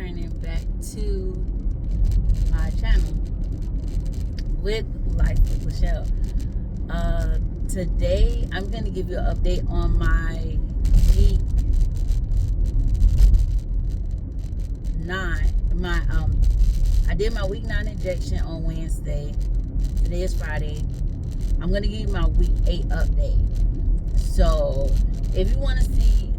returning back to my channel with Life with Michelle. Today I'm going to give you an update on my week 9. I did my week 9 injection on Wednesday. Today is Friday. I'm going to give you my week 8 update. So if you want to see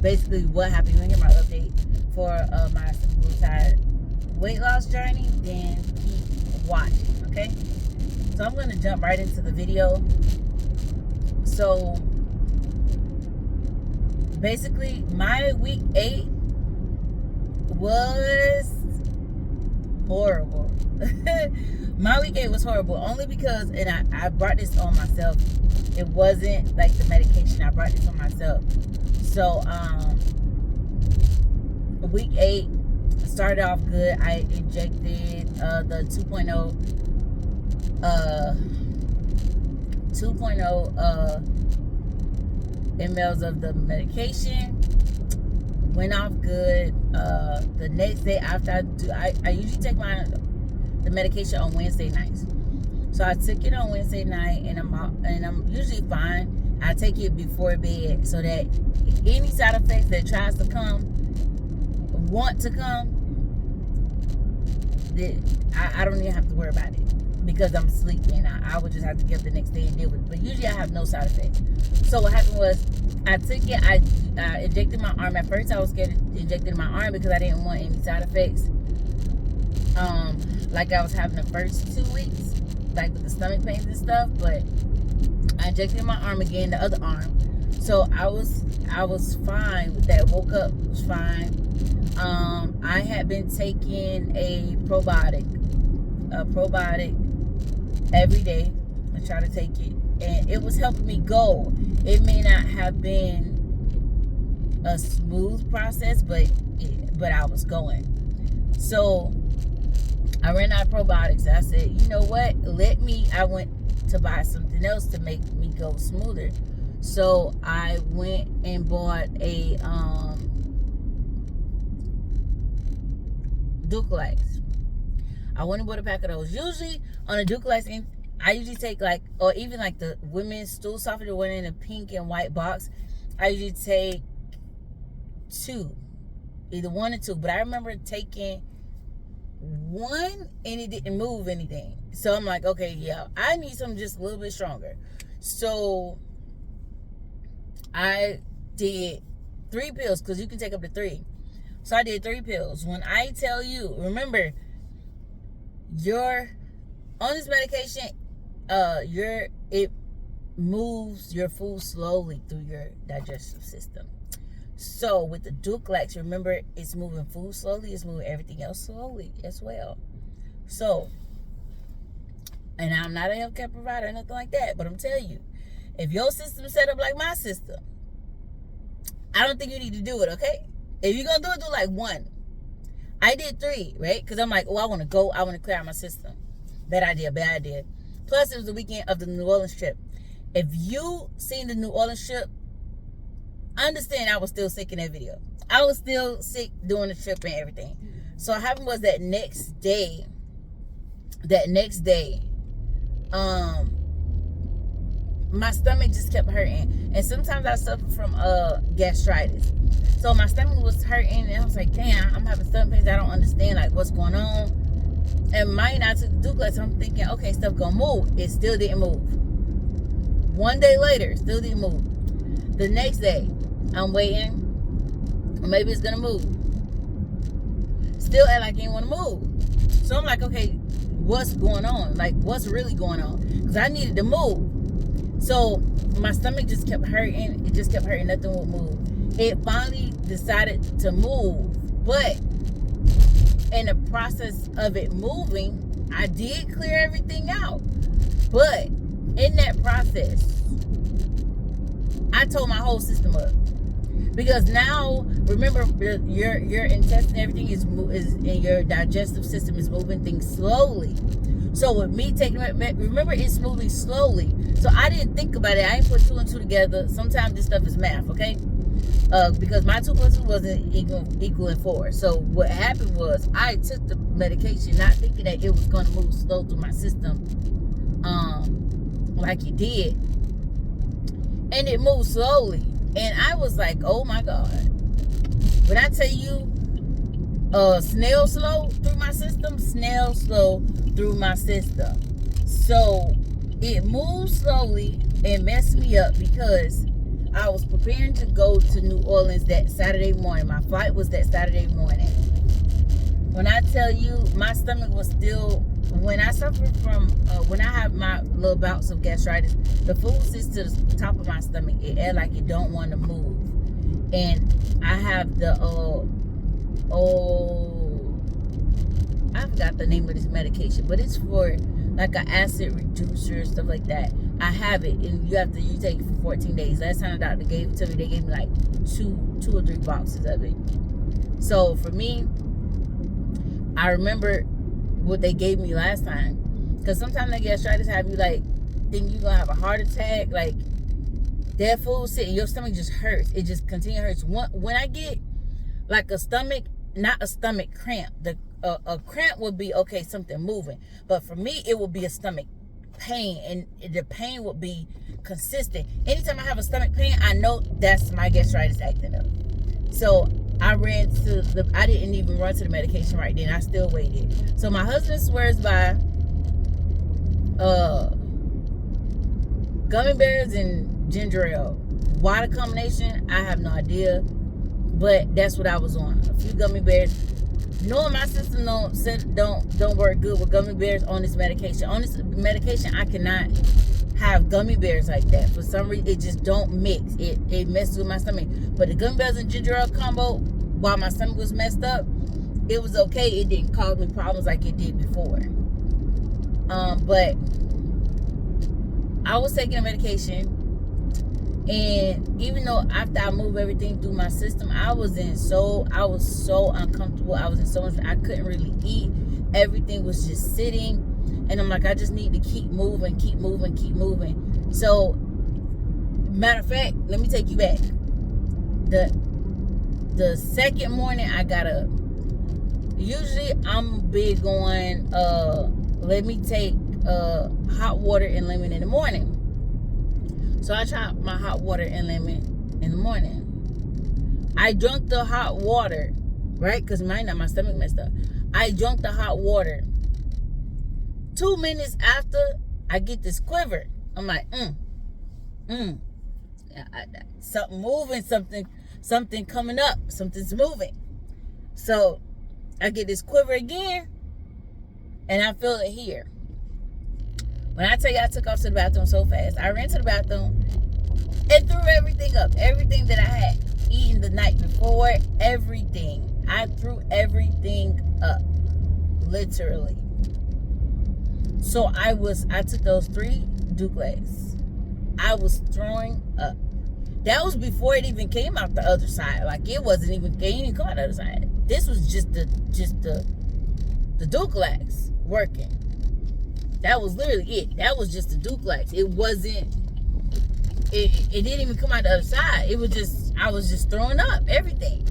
basically what happened, you want to hear my update for my Semaglutide weight loss journey, then keep watching, okay? So I'm going to jump right into the video. So basically my week 8 was horrible. My week 8 was horrible only because, and I brought this on myself. It wasn't like the medication. I brought this on myself. So week 8 started off good. I injected the 2.0 mLs of the medication. Went off good. The next day after I usually take the medication on Wednesday nights. So I took it on Wednesday night, and I'm usually fine. I take it before bed so that any side effects that tries to want to come, I don't even have to worry about it because I'm sleeping. I would just have to get up the next day and deal with it. But usually I have no side effects. So what happened was I took it. I injected my arm. At first I was scared to inject it in my arm because I didn't want any side effects. Like I was having the first 2 weeks, like with the stomach pains and stuff. But I injected my arm again, the other arm. So I was fine with that. Woke up, was fine. I had been taking a probiotic every day. I try to take it, and it was helping me go. It may not have been a smooth process, but I was going. So I ran out of probiotics. I said, you know what? I went to buy something else to make me go smoother. So I went and bought a Ducalax. I went and bought a pack of those. Usually on a Ducalax, I usually take or even like the women's stool softener, the one in a pink and white box. I usually take 2, either 1 or 2. But I remember taking 1 and it didn't move anything. So I'm like, okay, yeah, I need something just a little bit stronger. So I did 3 pills because you can take up to 3. So I did 3 pills. When I tell you, remember, you're on this medication, it moves your food slowly through your digestive system. So with the Ducalax, remember, it's moving food slowly, it's moving everything else slowly as well. So, and I'm not a healthcare provider or nothing like that, but I'm telling you, if your system is set up like my system, I don't think you need to do it, okay? If you're going to do like 1. I did 3, right? Because I'm like, I want to clear out my system. Bad idea. Plus, it was the weekend of the New Orleans trip. If you seen the New Orleans trip, understand I was still sick in that video. I was still sick doing the trip and everything. So what happened was that next day, my stomach just kept hurting. And sometimes I suffer from gastritis. So my stomach was hurting, and I was like, damn, I'm having stomach pains. I don't understand like what's going on. And mine, I took the Ducalax, so I'm thinking, okay, stuff gonna move. It still didn't move. 1 day later, still didn't move. The next day, I'm waiting. Maybe it's gonna move. Still act like it didn't want to move. So I'm like, okay, what's going on? Like, what's really going on? Because I needed to move. So my stomach just kept hurting. It just kept hurting. Nothing would move. It finally decided to move. But in the process of it moving, I did clear everything out. But in that process, I tore my whole system up. Because now, remember, your intestine, everything is in your digestive system is moving things slowly. So with me taking it, remember, it's moving slowly. So I didn't think about it. I ain't put 2 and 2 together. Sometimes this stuff is math, okay? Because my 2 plus 2 wasn't equaling 4. So what happened was I took the medication not thinking that it was going to move slow through my system, like it did, and it moved slowly. And I was like, oh my God. When I tell you, snail slow through my system, snail slow through my system. So it moved slowly and messed me up because I was preparing to go to New Orleans that Saturday morning. My flight was that Saturday morning. When I tell you, my stomach was still, when I suffer from, when I have my little bouts of gastritis, the food sits to the top of my stomach. It acts like it don't want to move. And I have the, I forgot the name of this medication, but it's for like an acid reducer, stuff like that. I have it, and you take it for 14 days. Last time the doctor gave it to me, they gave me like two or 3 boxes of it. So for me, I remember what they gave me last time, because sometimes the gastritis have you like think you're gonna have a heart attack. Like that food sitting, your stomach just hurts. It just continually hurts. When I get like a stomach, not a stomach cramp, a cramp would be okay, something moving, but for me it would be a stomach pain, and the pain would be consistent. Anytime I have a stomach pain, I know that's my gastritis acting up. So I didn't even run to the medication right then. I still waited. So my husband swears by gummy bears and ginger ale. Why the combination, I have no idea, but that's what I was on. A few gummy bears. Knowing my system don't work good with gummy bears on this medication. On this medication, I cannot have gummy bears like that. For some reason, it just don't mix. It messes with my stomach. But the gummy bears and ginger ale combo, while my stomach was messed up, it was okay. It didn't cause me problems like it did before. But I was taking a medication, and even though after I moved everything through my system, I was so uncomfortable. I was in so much, I couldn't really eat. Everything was just sitting, and I'm like, I just need to keep moving. So, matter of fact, let me take you back. The second morning I got up. Usually I'm big on let me take hot water and lemon in the morning. So I tried my hot water and lemon in the morning. I drank the hot water, right? Because my stomach messed up. I drank the hot water. 2 minutes after, I get this quiver. I'm like, something moving, something coming up, something's moving. So I get this quiver again, and I feel it here. When I tell you I took off to the bathroom so fast, I ran to the bathroom and threw everything up. Everything that I had eaten the night before, everything. I threw everything up. Literally. So I took those 3 Duplex. I was throwing up. That was before it even came out the other side. Like it didn't even come out the other side. This was just the Duplex working. That was literally it. That was just the Duplex. It wasn't, it didn't even come out the other side. It was just, I was just throwing up everything.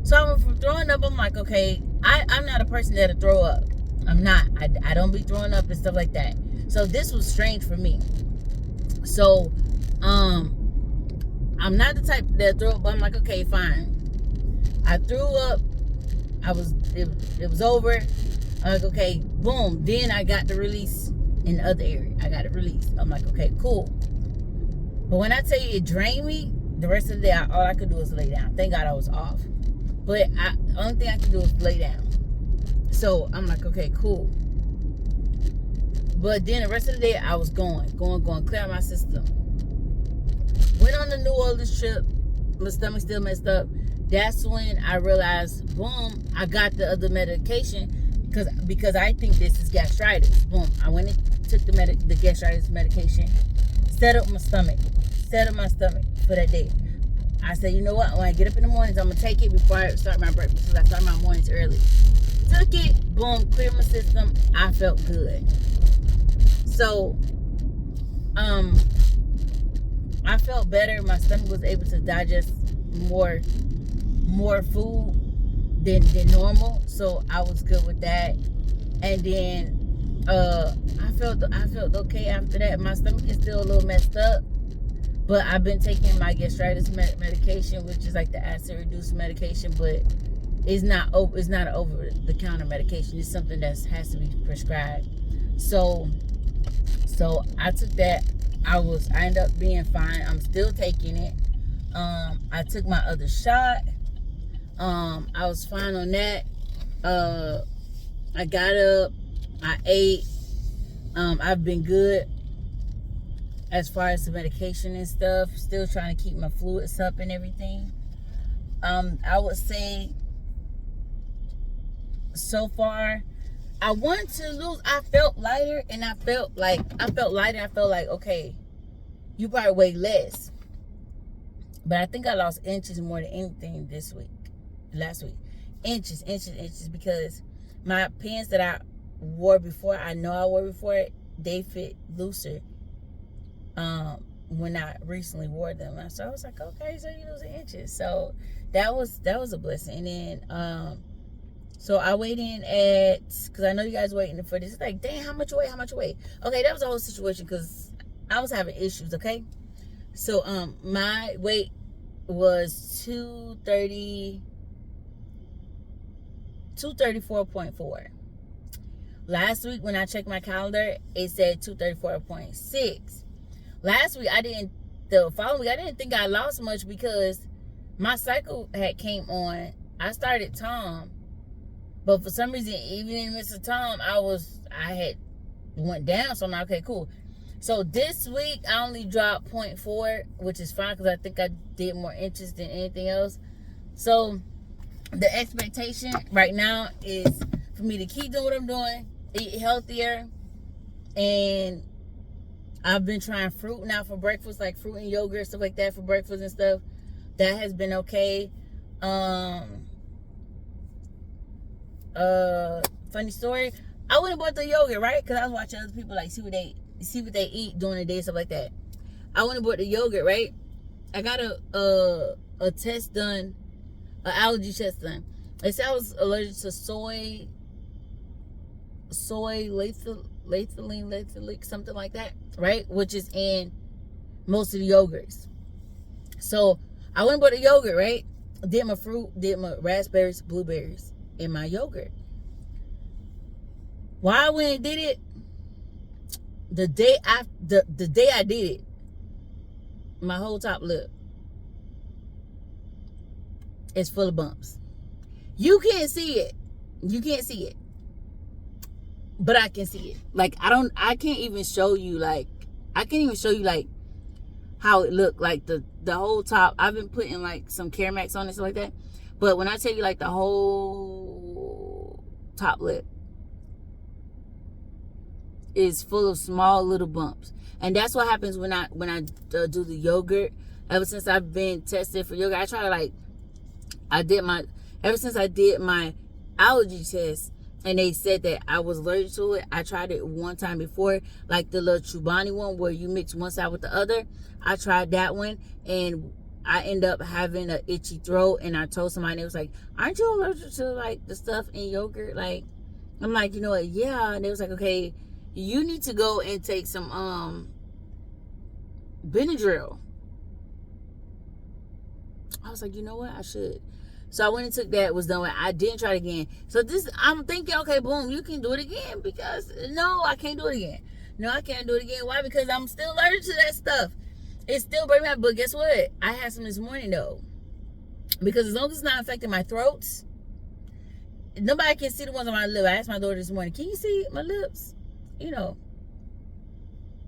So I went from throwing up, I'm like, okay, I'm not a person that'll throw up. I'm not. I don't be throwing up and stuff like that. So this was strange for me. So, I'm not the type that throw up, but I'm like, okay, fine. I threw up. It was over. I'm like, okay, boom. Then I got the release in the other area. I got it released. I'm like, okay, cool. But when I tell you it drained me, the rest of the day, all I could do was lay down. Thank God I was off. But the only thing I could do was lay down. So I'm like, okay, cool. But then the rest of the day, I was going, clear out my system. Went on the New Orleans trip. My stomach still messed up. That's when I realized, boom, I got the other medication because I think this is gastritis. Boom, I went and took the gastritis medication. Set up my stomach for that day. I said, you know what? When I get up in the mornings, I'm going to take it before I start my breakfast, because I start my mornings early. Took it, boom, cleared my system. I felt good. So, I felt better. My stomach was able to digest more food than normal. So I was good with that. And then I felt okay after that. My stomach is still a little messed up, but I've been taking my gastritis medication, which is like the acid reduced medication, but it's not an over the counter medication. It's something that has to be prescribed. So I took that. I ended up being fine. I'm still taking it. I took my other shot. I was fine on that. I got up. I ate. I've been good as far as the medication and stuff. Still trying to keep my fluids up and everything. I would say so far, I wanted to lose. I felt lighter, and I felt like, okay, you probably weigh less. But I think I lost inches more than anything last week. Inches, because my pants that I wore before, they fit looser when I recently wore them. So I was like, okay, so you losing inches. So that was a blessing. And then so I weighed in at, because I know you guys waiting for this. It's like, dang, how much weight? Okay, that was the whole situation, because I was having issues, okay? So my weight was 234.4. Last week when I checked my calendar, it said 234.6. Last week the following week I didn't think I lost much, because my cycle had came on. I started Tom, but for some reason, even in Mr. Tom, I had went down. So I'm like, okay, cool. So this week I only dropped 0.4, which is fine, because I think I did more inches than anything else. So the expectation right now is for me to keep doing what I'm doing, eat healthier, and I've been trying fruit now for breakfast, like fruit and yogurt, stuff like that for breakfast and stuff. That has been okay. Funny story, I went and bought the yogurt, right? Because I was watching other people, like, see what they eat during the day, stuff like that. I went and bought the yogurt, right? I got a test done, an allergy test done. They said I was allergic to soy latholinic, something like that, right? Which is in most of the yogurts. So I went and bought the yogurt, right? Did my fruit, did my raspberries, blueberries in my yogurt. Why I went and did it? The day I did it, my whole top lip is full of bumps. You can't see it. But I can see it. Like, I can't even show you like how it looked. Like the whole top. I've been putting like some Care Max on it, stuff like that. But when I tell you, like, the whole top lip is full of small little bumps. And that's what happens when I do the yogurt. Ever since I've been tested for yogurt, ever since I did my allergy test, and they said that I was allergic to it. I tried it one time before, like the little Chobani one where you mix one side with the other. I tried that one, and I end up having an itchy throat. And I told somebody, and it was like, aren't you allergic to, like, the stuff in yogurt? Like, I'm like, you know what? Yeah. And they was like, okay, you need to go and take some Benadryl. I was like, you know what? I should. So I went and took that, was done with. I didn't try it again. So I'm thinking, okay, boom, you can do it again, because no, I can't do it again. No, I can't do it again. Why? Because I'm still allergic to that stuff. It's still burning me out. But guess what? I had some this morning though, because as long as it's not affecting my throats, nobody can see the ones on my lip. I asked my daughter this morning, can you see my lips? You know,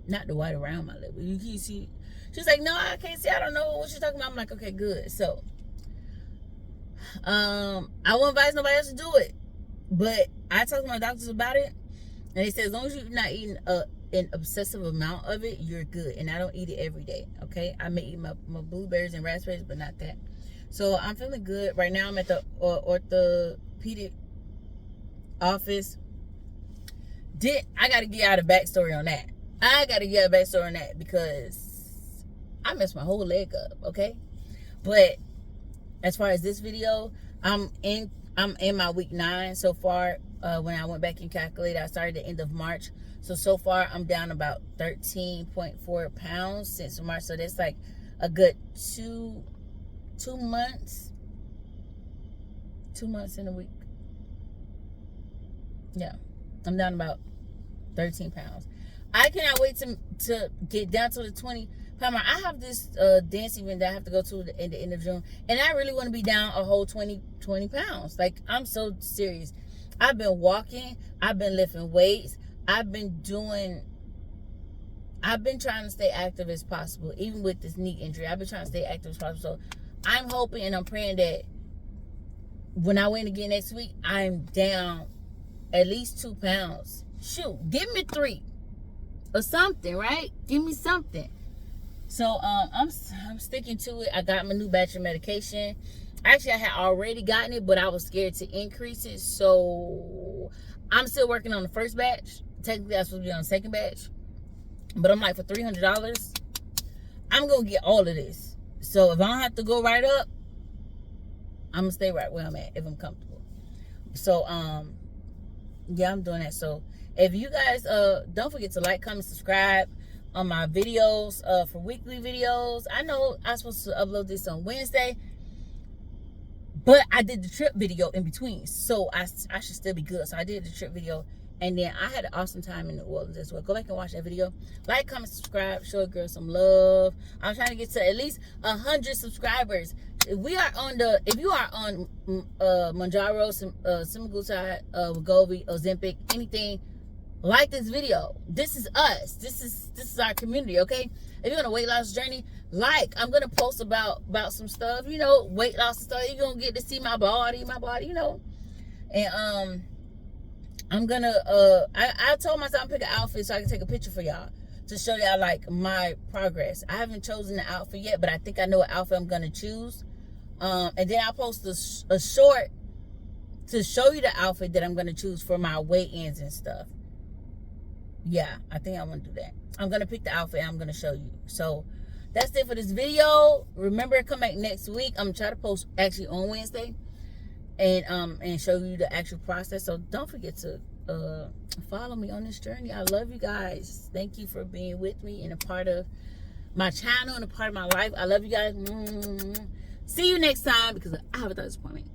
not the white around my lip, but you can see. She's like, no, I can't see. I don't know what you're talking about. I'm like, okay, good. So I won't advise nobody else to do it, but I talked to my doctors about it, and they said as long as you're not eating an obsessive amount of it, you're good. And I don't eat it every day, okay? I may eat my blueberries and raspberries, but not that. So I'm feeling good. Right now I'm at the orthopedic office. I got to get out a backstory on that. Because I messed my whole leg up, okay? But as far as this video, I'm in my week 9 so far. When I went back and calculated, I started at the end of March. So far I'm down about 13.4 pounds since March. So that's like a good 2 months. 2 months in a week. Yeah. I'm down about 13 pounds. I cannot wait to get down to the 20 pound mark. I have this dance event that I have to go to in the end of June, and I really want to be down a whole 20 pounds. Like, I'm so serious. I've been walking, I've been lifting weights, I've been trying to stay active as possible, even with this knee injury. I've been trying to stay active as possible. So I'm hoping and I'm praying that when I win again next week, I'm down at least 2 pounds. Shoot, give me 3 or something, right? Give me something. So I'm sticking to it. I got my new batch of medication. Actually, I had already gotten it, but I was scared to increase it. So I'm still working on the first batch. Technically, I'm supposed to be on the second batch. But I'm like, for $300, I'm going to get all of this. So if I don't have to go right up, I'm going to stay right where I'm at if I'm comfortable. So, yeah, I'm doing that. So if you guys, don't forget to like, comment, subscribe on my videos for weekly videos. I know I'm supposed to upload this on Wednesday, but I did the trip video in between, so I should still be good. So I did the trip video, and then I had an awesome time in New Orleans as well. Go back and watch that video. Like, comment, subscribe, show a girl some love. I'm trying to get to at least 100 subscribers. If you are on Mounjaro, Semaglutide, Wegovy, Ozempic, anything, like this video. This is us. This is our community, okay? If you're on a weight loss journey, I'm gonna post about some stuff, you know, weight loss and stuff. You're gonna get to see my body, you know. And I'm gonna I told myself I'm pick an outfit so I can take a picture for y'all to show y'all like my progress. I haven't chosen the outfit yet, but I think I know what outfit I'm gonna choose. And then I'll post a short to show you the outfit that I'm gonna choose for my weigh-ins and stuff. Yeah, I think I want to do that. I'm going to pick the outfit and I'm going to show you. So that's it for this video. Remember, come back next week. I'm going to try to post actually on Wednesday and show you the actual process. So don't forget to follow me on this journey. I love you guys. Thank you for being with me and a part of my channel and a part of my life. I love you guys. See you next time, because I have a third appointment.